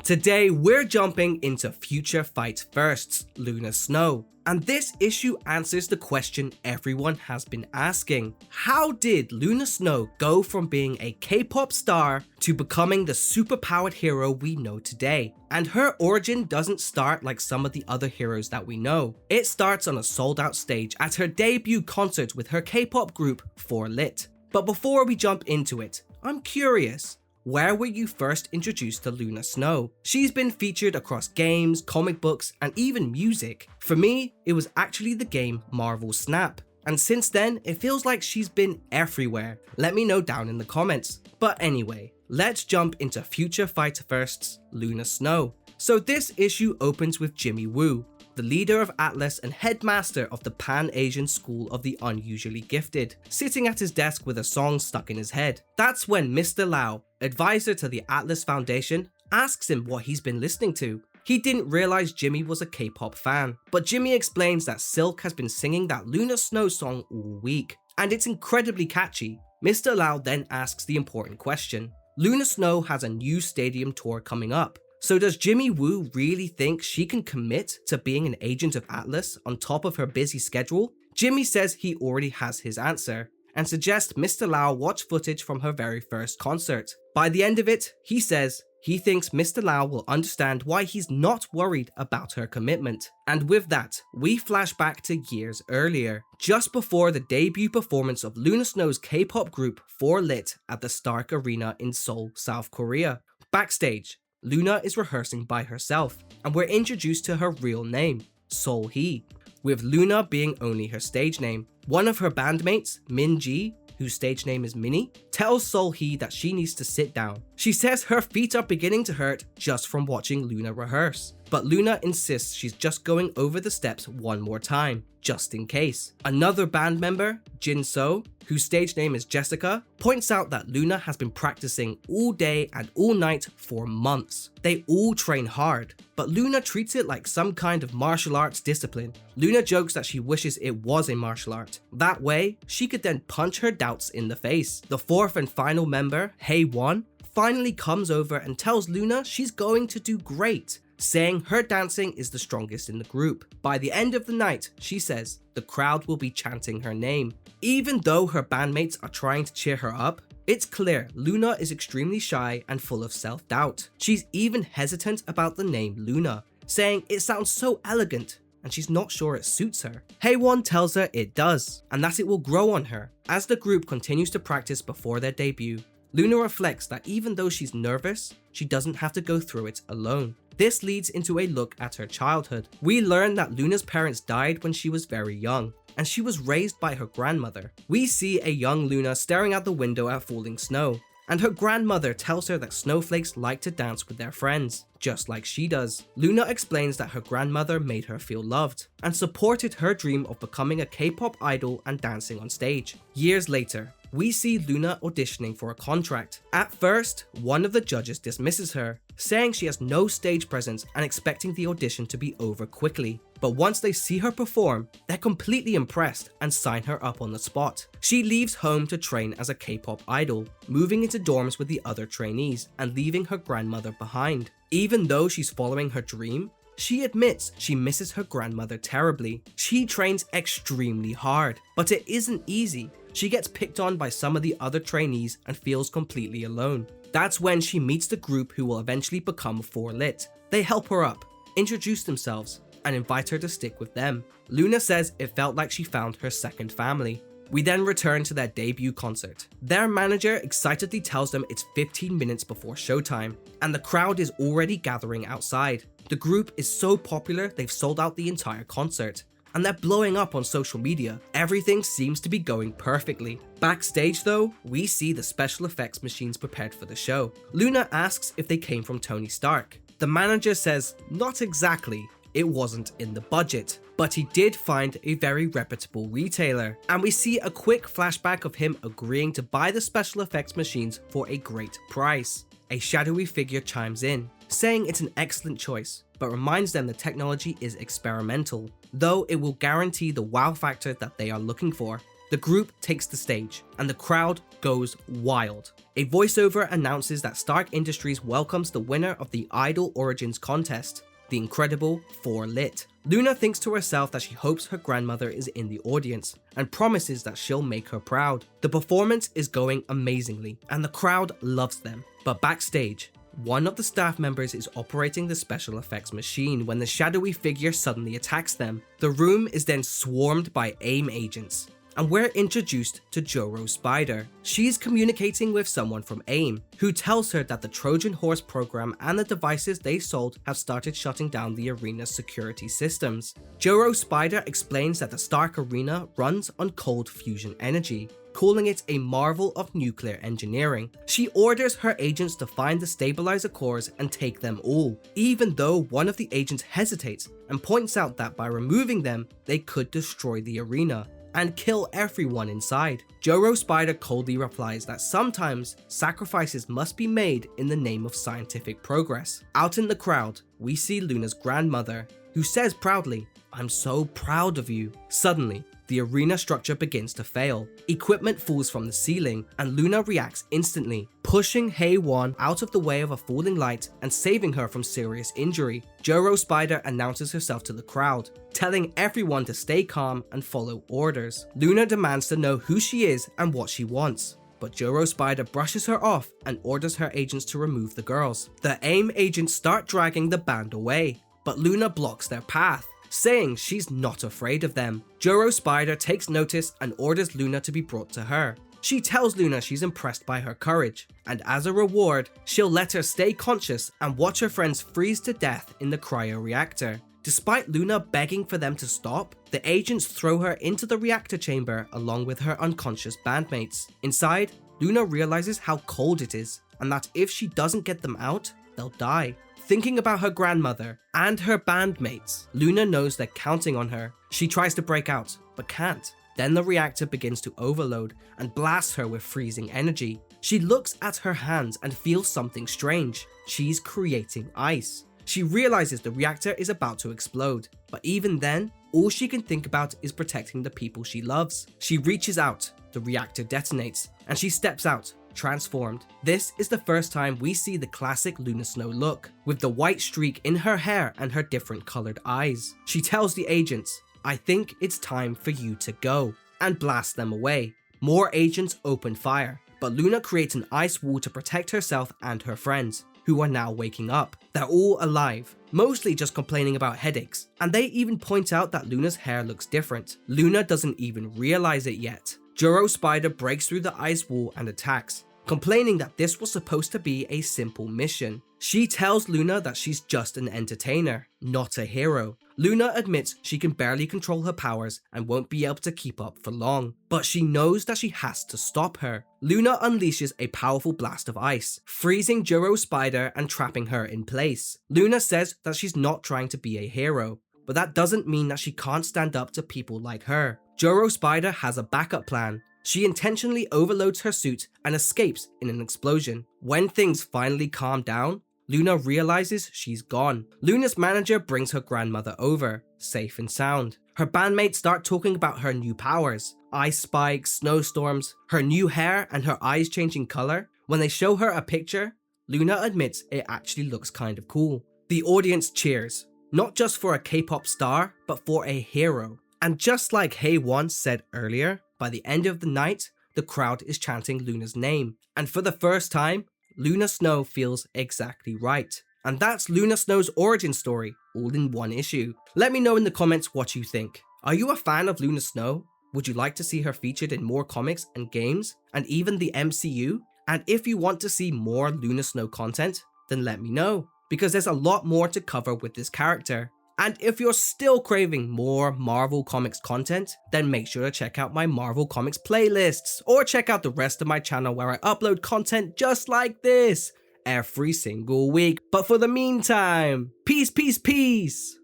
Today we're jumping into Future Fight Firsts, Lunar Snow. And this issue answers the question everyone has been asking. How did Lunar Snow go from being a K-pop star to becoming the superpowered hero we know today? And her origin doesn't start like some of the other heroes that we know. It starts on a sold-out stage at her debut concert with her K-pop group 4Lit. But before we jump into it, I'm curious. Where were you first introduced to Lunar Snow? She's been featured across games, comic books, and even music. For me, it was actually the game Marvel Snap. And since then, it feels like she's been everywhere. Let me know down in the comments. But anyway, let's jump into Future Fight Firsts, Lunar Snow. So this issue opens with Jimmy Woo, the leader of Atlas and headmaster of the Pan-Asian School of the Unusually Gifted, sitting at his desk with a song stuck in his head. That's when Mr. Lau, advisor to the Atlas Foundation, asks him what he's been listening to. He didn't realize Jimmy was a K-pop fan, but Jimmy explains that Silk has been singing that Lunar Snow song all week, and it's incredibly catchy. Mr. Lau then asks the important question. Lunar Snow has a new stadium tour coming up. So does Jimmy Woo really think she can commit to being an agent of Atlas on top of her busy schedule? Jimmy says he already has his answer, and suggests Mr. Lau watch footage from her very first concert. By the end of it, he says he thinks Mr. Lau will understand why he's not worried about her commitment. And with that, we flash back to years earlier, just before the debut performance of Lunar Snow's K-pop group 4Lit at the Stark Arena in Seoul, South Korea. Backstage, Luna is rehearsing by herself, and we're introduced to her real name, Seol Hee, with Luna being only her stage name. One of her bandmates, Min Ji, whose stage name is Minnie, tells Seol Hee that she needs to sit down. She says her feet are beginning to hurt just from watching Luna rehearse, but Luna insists she's just going over the steps one more time, just in case. Another band member, Jin So, whose stage name is Jessica, points out that Luna has been practicing all day and all night for months. They all train hard, but Luna treats it like some kind of martial arts discipline. Luna jokes that she wishes it was a martial art. That way, she could then punch her doubts in the face. The fourth and final member, Hae-won, finally comes over and tells Luna she's going to do great, saying her dancing is the strongest in the group. By the end of the night, she says, the crowd will be chanting her name. Even though her bandmates are trying to cheer her up, it's clear Luna is extremely shy and full of self-doubt. She's even hesitant about the name Luna, saying it sounds so elegant and she's not sure it suits her. Hae-won tells her it does, and that it will grow on her. As the group continues to practice before their debut, Luna reflects that even though she's nervous, she doesn't have to go through it alone. This leads into a look at her childhood. We learn that Luna's parents died when she was very young, and she was raised by her grandmother. We see a young Luna staring out the window at falling snow, and her grandmother tells her that snowflakes like to dance with their friends, just like she does. Luna explains that her grandmother made her feel loved, and supported her dream of becoming a K-pop idol and dancing on stage. Years later, we see Luna auditioning for a contract. At first, one of the judges dismisses her, saying she has no stage presence and expecting the audition to be over quickly. But once they see her perform, they're completely impressed and sign her up on the spot. She leaves home to train as a K-pop idol, moving into dorms with the other trainees and leaving her grandmother behind. Even though she's following her dream, she admits she misses her grandmother terribly. She trains extremely hard, but it isn't easy. She gets picked on by some of the other trainees and feels completely alone. That's when she meets the group who will eventually become 4Lit. They help her up, introduce themselves, and invite her to stick with them. Luna says it felt like she found her second family. We then return to their debut concert. Their manager excitedly tells them it's 15 minutes before showtime, and the crowd is already gathering outside. The group is so popular they've sold out the entire concert, and they're blowing up on social media. Everything seems to be going perfectly. Backstage though, we see the special effects machines prepared for the show. Luna asks if they came from Tony Stark. The manager says not exactly, it wasn't in the budget, but he did find a very reputable retailer, and we see a quick flashback of him agreeing to buy the special effects machines for a great price. A shadowy figure chimes in, saying it's an excellent choice, but reminds them the technology is experimental, though it will guarantee the wow factor that they are looking for. the group takes the stage, and the crowd goes wild. A voiceover announces that Stark Industries welcomes the winner of the Idol Origins contest, the incredible 4-Lit. Luna thinks to herself that she hopes her grandmother is in the audience, and promises that she'll make her proud. The performance is going amazingly, and the crowd loves them. But backstage, one of the staff members is operating the special effects machine when the shadowy figure suddenly attacks them. The room is then swarmed by AIM agents, and we're introduced to Joro Spider. She's communicating with someone from AIM, who tells her that the Trojan Horse program and the devices they sold have started shutting down the arena's security systems. Joro Spider explains that the Stark Arena runs on cold fusion energy, calling it a marvel of nuclear engineering. She orders her agents to find the stabilizer cores and take them all, even though one of the agents hesitates and points out that by removing them, they could destroy the arena and kill everyone inside. Joro Spider coldly replies that sometimes sacrifices must be made in the name of scientific progress. Out in the crowd, we see Luna's grandmother, who says proudly, "I'm so proud of you." Suddenly, the arena structure begins to fail. Equipment falls from the ceiling, and Luna reacts instantly, pushing Hae-won out of the way of a falling light and saving her from serious injury. Joro Spider announces herself to the crowd, telling everyone to stay calm and follow orders. Luna demands to know who she is and what she wants, but Joro Spider brushes her off and orders her agents to remove the girls. The AIM agents start dragging the band away, but Luna blocks their path, saying she's not afraid of them. Joro Spider takes notice and orders Luna to be brought to her. She tells Luna she's impressed by her courage, and as a reward, she'll let her stay conscious and watch her friends freeze to death in the cryo reactor. Despite Luna begging for them to stop, the agents throw her into the reactor chamber along with her unconscious bandmates. Inside, Luna realizes how cold it is, and that if she doesn't get them out, they'll die. Thinking about her grandmother and her bandmates, Luna knows they're counting on her. She tries to break out, but can't. Then the reactor begins to overload and blasts her with freezing energy. She looks at her hands and feels something strange. She's creating ice. She realizes the reactor is about to explode, but even then, all she can think about is protecting the people she loves. She reaches out, the reactor detonates, and she steps out, transformed. This is the first time we see the classic Luna Snow look, with the white streak in her hair and her different colored eyes. She tells the agents, "I think it's time for you to go," and blasts them away. More agents open fire, but Luna creates an ice wall to protect herself and her friends, who are now waking up. They're all alive, mostly just complaining about headaches, and they even point out that Luna's hair looks different. Luna doesn't even realize it yet. Joro Spider breaks through the ice wall and attacks, complaining that this was supposed to be a simple mission. She tells Luna that she's just an entertainer, not a hero. Luna admits she can barely control her powers and won't be able to keep up for long, but she knows that she has to stop her. Luna unleashes a powerful blast of ice, freezing Joro Spider and trapping her in place. Luna says that she's not trying to be a hero, but that doesn't mean that she can't stand up to people like her. Joro Spider has a backup plan. She intentionally overloads her suit and escapes in an explosion. When things finally calm down, Luna realizes she's gone. Luna's manager brings her grandmother over, safe and sound. Her bandmates start talking about her new powers, ice spikes, snowstorms, her new hair and her eyes changing color. When they show her a picture, Luna admits it actually looks kind of cool. The audience cheers, not just for a K-pop star, but for a hero. And just like Hae-won said earlier, by the end of the night, the crowd is chanting Luna's name. And for the first time, Luna Snow feels exactly right. And that's Luna Snow's origin story, all in one issue. Let me know in the comments what you think. Are you a fan of Luna Snow? Would you like to see her featured in more comics and games, and even the MCU? And if you want to see more Luna Snow content, then let me know, because there's a lot more to cover with this character. And if you're still craving more Marvel Comics content, then make sure to check out my Marvel Comics playlists, or check out the rest of my channel where I upload content just like this every single week. But for the meantime, peace, peace, peace!